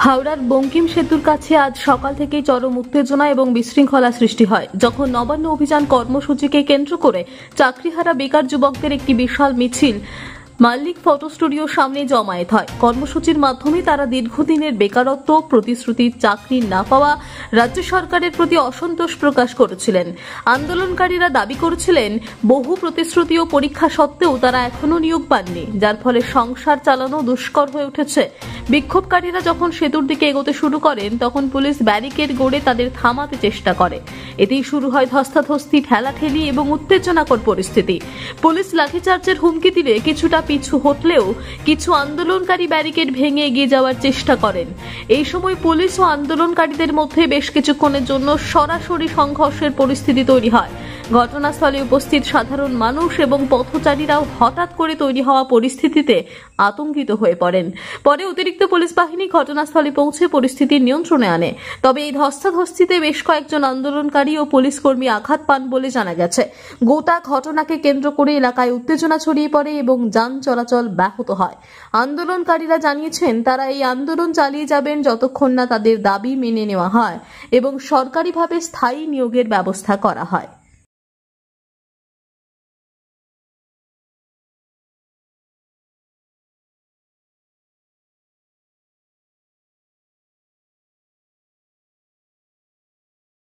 হাওড়ার বঙ্কিম সেতুর কাছে আজ সকাল থেকেই চরম উত্তেজনা এবং বিশৃঙ্খলা সৃষ্টি হয় যখন নবান্ন অভিযান কর্মসূচিকে কেন্দ্র করে চাকরিহারা বেকার যুবকদের একটি বিশাল মিছিল মাল্লিক ফটো স্টুডিওর সামনে জমায়েত হয়। কর্মসূচির মাধ্যমে তারা দীর্ঘদিনের বেকারত্ব, প্রতিশ্রুতির চাকরি না পাওয়া, রাজ্য সরকারের প্রতি অসন্তোষ প্রকাশ করেছিলেন। আন্দোলনকারীরা দাবি করেছিলেন বহু প্রতিশ্রুতি ও পরীক্ষা সত্ত্বেও তারা এখনো নিয়োগ পাননি, যার ফলে সংসার চালানো দুষ্কর হয়ে উঠেছে। বিক্ষোভকারীরা যখন সেতুর দিকে এগোতে শুরু করেন তখন পুলিশ ব্যারিকেড গড়ে তাদের থামাতে চেষ্টা করে। এতেই শুরু হয় ধস্তাধস্তি, ঠেলাঠেলি এবং উত্তেজনাকর পরিস্থিতি। পুলিশ লাঠিচার্জের হুমকি দিলে কিছুটা পিছু হটলেও কিছু আন্দোলনকারী ব্যারিকেড ভেঙে এগিয়ে যাওয়ার চেষ্টা করেন। এই সময় পুলিশ ও আন্দোলনকারীদের মধ্যে বেশ কিছুক্ষণের জন্য সরাসরি সংঘর্ষের পরিস্থিতি তৈরি হয়। ঘটনাস্থলে উপস্থিত সাধারণ মানুষ এবং পথচারীরাও হঠাৎ করে তৈরি হওয়া পরিস্থিতিতে আতঙ্কিত হয়ে পড়েন। পরে অতিরিক্ত পুলিশ বাহিনী ঘটনাস্থলে পৌঁছে পরিস্থিতি নিয়ন্ত্রণে আনে। তবে এই ধস্তাধস্তিতে বেশ কয়েকজন আন্দোলনকারী ও পুলিশ কর্মী আঘাত পান বলে জানা গেছে। গোটা ঘটনাকে কেন্দ্র করে এলাকায় উত্তেজনা ছড়িয়ে পড়ে এবং যান চলাচল ব্যাহত হয়। আন্দোলনকারীরা জানিয়েছেন তারা এই আন্দোলন চালিয়ে যাবেন যতক্ষণ না তাদের দাবি মেনে নেওয়া হয় এবং সরকারিভাবে স্থায়ী নিয়োগের ব্যবস্থা করা হয়।